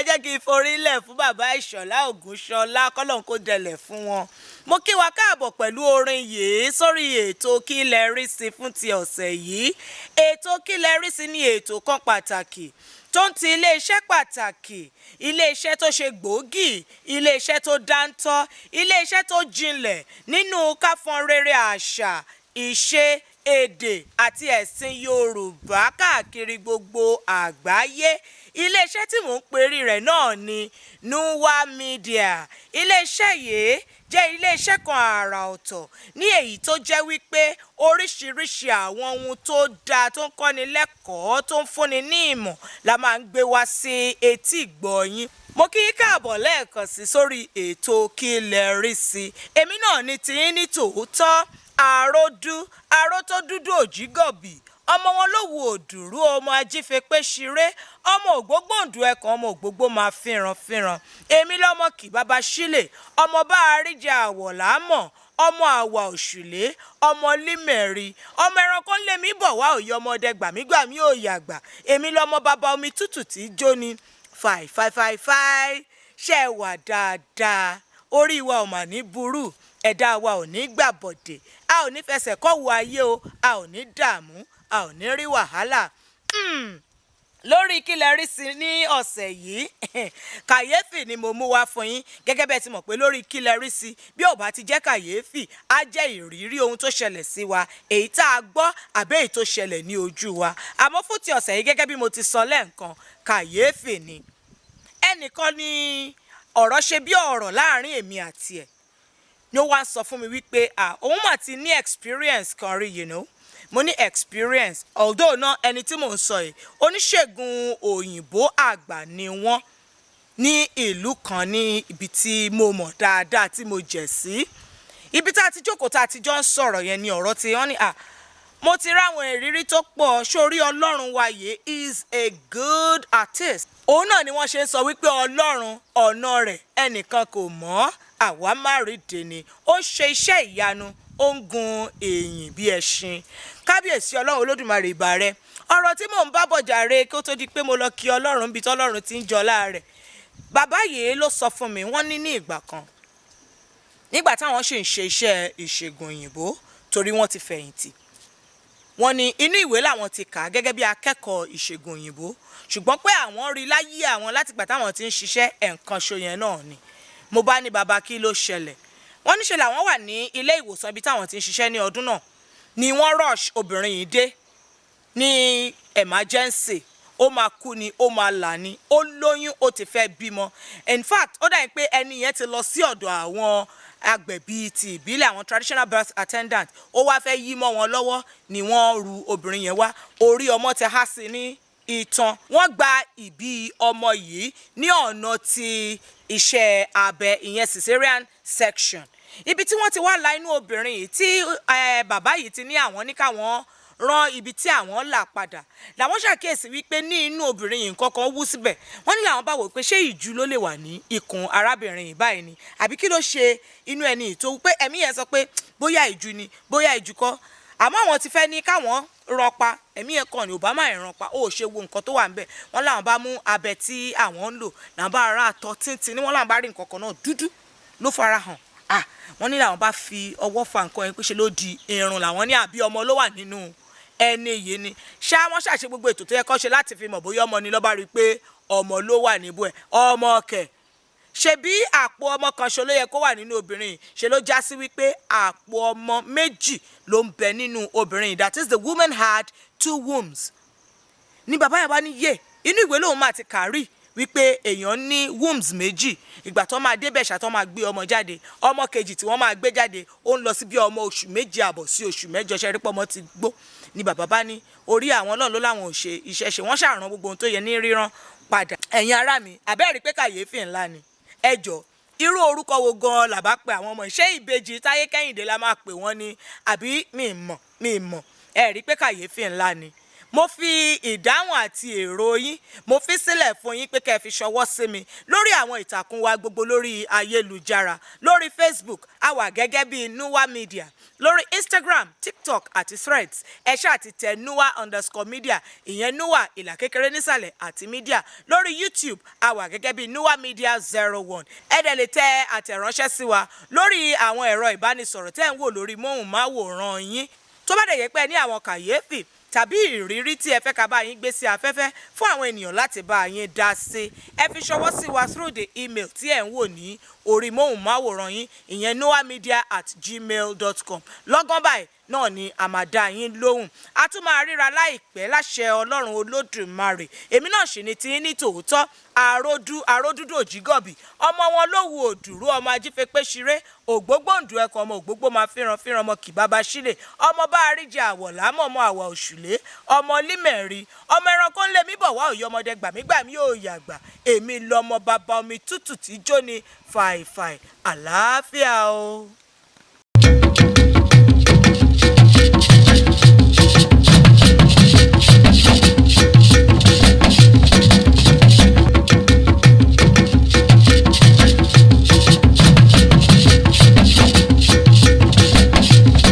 jẹ́ kí n forílẹ̀ fún bàbá Ìṣọ̀lá Ògúnṣọlá kọ́lọ́n kó dẹlẹ̀ fún wọn. Mo kí wa káàbọ̀ pẹ̀lú orin yìí sórí ètò Kí lẹ rí sí fún ti ọ̀sẹ̀ yìí. Ètò Kí lẹ rí sí ní ètò kan pàtàkì tó ń ti iléeṣẹ́ pàtàkì, iléeṣẹ́ tó ṣe gbòógì, iléeṣẹ́ tó dáńtọ́, iléeṣẹ́ tó jinlẹ̀ nínú káfọ́n rere àṣà, ìṣe, èdè àti ẹ̀sìn Yorùbá káàkiri gbogbo àgbáyé. Iléeṣẹ́ tí mò ń perí rẹ̀ náà ni Nínú Media. Iléeṣẹ́ yìí jẹ́ iléeṣẹ́ kan àrà ọ̀tọ̀ ní èyí tó jẹ́ wípé oríṣiríṣi àwọn ohun tó dáa tó ń kọ́ni lẹ́kọ̀ọ́ tó ń fúnni ní ìmọ̀ la máa ń gbé wá sí etí ìgbọ́ yín. Mo kí yín káàbọ̀ lẹ́ẹ̀kan sí sórí ètò Kí lẹ rí sí. Èmi náà ni tiyín ní tòótọ́, aró tó dúdú òjígọ̀bì, ọmọ wọn ló wu òdùrú, ọmọ ajífepé ṣiré, ọmọ ògbógbòǹdù ẹkàn, ọmọ ògbógbò máa fìràn. Èmi lọmọ kì bàbá sílè, ọmọ bá àríjà àwọ̀ lámọ̀, ọmọ àwà òṣùlé, ọmọ límẹ̀rí, ọmọ ẹranko ń lé mi bọ̀ wá òye ọmọdé gbàmígbàmí òye àgbà. Èmi lọmọ bàbá omi tútù tí jóni fàì ṣe wà dáadáa, orí wa ò mà ní burú, ẹ̀dá wa ò ní gbàbọ̀dè, a ò ní fẹsẹ̀ kọ́wọ́ ayé o, a ò ní dààmú, a ò ní rí wàhálà. Lórí Kí lẹ rí sí ní ọ̀sẹ̀ yìí, kàyéfì ni mo mú wá fún yín. Gẹ́gẹ́ bẹ́ẹ̀ ti mọ̀ pé lórí Kí lẹ rí sí, bí ò bá ti jẹ́ kàyéfì, á jẹ́ ìrírí ohun tó ṣẹlẹ̀ sí wa, èyí tá a gbọ́ àbí èyí tó ṣẹlẹ̀ ní ojú wa. Àmọ́ fún ti ọ̀sẹ̀ yìí, gẹ́gẹ́ bí mo ti sọ lẹ́ẹ̀kan, kàyéfì ni. Ẹnìkan ni ọ̀rọ̀ ṣe bí ọ̀rọ̀ láàrin èmi àti ẹ̀. Ni ó wá ń sọ fún mi wípé òun mà ti ní experience kan rí, mo ní experience, although náà ẹni tí mò ń sọ yìí oníṣègùn òyìnbó àgbà ni wọ́n ní ìlú kan ní ibi tí mo mọ̀ dáadáa tí mo jẹ̀ sí. Ibi tá a ti jókòó tá a ti jọ ń sọ̀rọ̀ yẹn ni ọ̀rọ̀ tí wọ́n ní mo ti ráwọn ìrírí tó pọ̀, sórí Ọlọ́run wa yìí is a good artist. Òun náà ni wọ́n ṣe ń sọ wípé Ọlọ́run ọ̀nà rẹ̀ ẹnìkan kò mọ̀, àwa má rí dèní, ó ń ṣe iṣẹ́ ìyanu, ó ń gun èyìn bí ẹṣin. Kábíyèsí Ọlọ́run Olódùmarè ìbà rẹ. Ọ̀rọ̀ tí mò ń bá bọ̀ jàre kó tó di pé mo lọ kí Ọlọ́run bí tọ́lọ́run ti ń jọlá rẹ̀. Bàbá yìí ló sọ fún mi, wọ́n ní ìgbà kan, nígbà táwọn ṣì ń ṣe iṣẹ́ ìṣègùn òyìnbó torí wọ́n ti fẹ̀yìntì. Wọ́n ní inú ìwé làwọn ti kà gẹ́gẹ́ bí akẹ́kọ̀ọ́ ìṣègùn òyìnbó, ṣùgbọ́n pé àwọn rí láyé àwọn látìgbà táwọn ti ń ṣiṣẹ́ ẹ̀ǹkan ṣo yẹn náà ni. Mo bá ní bàbá kí ló ṣẹlẹ̀. Wọ́n níṣe làwọn wà ní ilé ìwòsàn ibi táwọn ti ń ṣiṣẹ́ ní ọdún náà ni wọ́n rush obìnrin yìí dé ní emergency. Ó máa kú ni, ó máa là ni, ó lóyún, ó ti fẹ́ bímọ. In fact, ó dà pé ẹni yẹn ti lọ sí ọ̀dọ̀ àwọn agbẹ̀bí ti ìbílẹ̀, àwọn traditional birth attendant. Ó wá fẹ́ yí mọ́ wọn lọ́wọ́ ni wọ́n ru obìnrin yẹn wá. Orí ọmọ ti há sí ní ìtàn. Wọ́n gba ìbí ọmọ yìí ní ọ̀nà ti iṣẹ́ abẹ, ìyẹn cesarean section. Ibi tí wọ́n ti wá la inú obìnrin yìí tí bàbá yìí ti ní àwọn ní káwọn rán ibi tí àwọn là padà. Làwọn ṣàkíyèsí wípé ní inú obìnrin yìí nǹkan kan wú síbẹ̀. Wọ́n ní làwọn bá wò pé ṣé ìju ló lè wà ní ikùn arábìnrin yìí báyìí ni, àbí kí ló ṣe inú ẹni yìí tó pé ẹ̀mí yẹn sọ pé bóyá ìju ni, bóyá ìju kọ́. Àmọ́ àwọn ti fẹ́ ní káwọn rán pa, ẹ̀mí yẹn kàn ní Obama ìran pa, ó ṣe wo nǹkan tó wà níbẹ̀. Wọ́n làwọn bá mú abẹ tí àwọn ń lò, làwọn bá ra àtọ̀ tíntín ní, wọ́n làwọn bá rí nǹkan kan náà dúdú ló fara hàn. Wọ́n ní làwọn bá fi ọwọ́ fa nǹkan yẹn pé ṣe ló di irun, làwọn ní àbí ọmọ ló wà nínú ẹni yìí ni. Ṣá wọ́n ṣàṣe gbogbo ètò tó yẹ kó ṣe láti fi mọ̀ bóyá ọmọ ni, ló bá rí i pé ọmọ ló wà níbú ẹ̀. Ọmọ kẹ̀, ṣe bí àpò ọmọ kan ṣo ló yẹ kó wà nínú obìnrin yìí, ṣe ló já sí wípé àpò ọmọ méjì ló ń bẹ nínú obìnrin yìí. That is, the woman had 2 wombs. Ní bàbá yẹn bá ní yé, inú ìwé lòun máa ti kàrí wípé èèyàn ní wombs méjì. Ìgbà tó máa débẹ̀ ṣá tó máa gbé ọmọ jáde, ọmọ kejì tí wọ́n máa gbé jáde ó ń lọ sí bí ọmọ oṣù 2 àbọ̀ sí oṣù 8. Ṣe rí pé ọmọ ti gbó. Ní bàbá bá ní orí àwọn náà ló láwọn ò ṣe iṣẹ́ ṣe, wọ́n ṣàrán gbogbo ohun tó yẹ ní ríran padà. Ẹ̀yin ará mi, àbẹ́ẹ̀rí pé kàyéfì ńlá ni. Ẹ jọ̀ọ́, irú orúkọ wo gan làbá pe àwọn ọmọ? Ṣé ìbejì Táyé Kẹ́hìndé la máa pè wọ́n ni, àbí mi mọ̀? Ẹ rí pé kàyéfì ńlá ni. mo fi ìdáhùn àti èrò yín mo fi sílẹ̀ fún yín pé kẹ́ ẹ fi ṣọwọ́ sí mi lórí àwọn ìtàkùn wa gbogbo lórí ayélujára lórí Facebook a wà gẹ́gẹ́ bí Nuwa Media, lórí Instagram, TikTok àti Threads ẹ ṣáà ti tẹ Nuwa_media, ìyẹn Nuwa ìlà kékeré nísàlẹ̀ àti media. Lórí YouTube a wà gẹ́gẹ́ bí Nuwa Media 01. ẹ dẹ̀ lè tẹ àtẹ̀ránṣẹ́ sí wa lórí àwọn ẹ̀rọ ìbánisọ̀rọ̀ tẹ́ ń wò lórí móhùnmáwòrán yín. Tó bá dẹ̀ yẹ pé ẹ ní àwọn kàyéfì tàbí ìrírí tí ẹ fẹ́ ká bá yín gbé sí afẹ́fẹ́ fún àwọn ènìyàn láti bá yín dá sí, ẹ fi ṣọwọ́ sí wa through the email tí ẹ̀ ń wò ní orí móhùnmáwòrán yín, ìyẹn nuwamedia@gmail.com. lọ́gán báyìí náà ni a máa dá yín lóhùn. A tún máa ríra láìpẹ́ láṣẹ Ọlọ́run Olódùmarè. Èmi náà sì ni tí ní tòótọ́ àródúdú òjígọ̀bì, ọmọ wọn lówù òdùrú, ọmọ ajífẹ́pẹ́ ṣiré, ògbógbòǹdù ẹkùn, ọmọ ògbógbò máa fíran ọmọ kì bàbá sílẹ̀, ọmọ bá àríjẹ àwọ̀ lámọ̀ ọmọ àwọ̀ òṣùlé, ọmọ límẹ̀rí, ọmọ ẹranko ńlẹ̀ mí bọ̀ wá òye ọmọdé gbàmígbàmí yóò yàgbà, èmi lọmọ bàbá omi tútù tí jóni fàìfàì. Àlàáfíà o.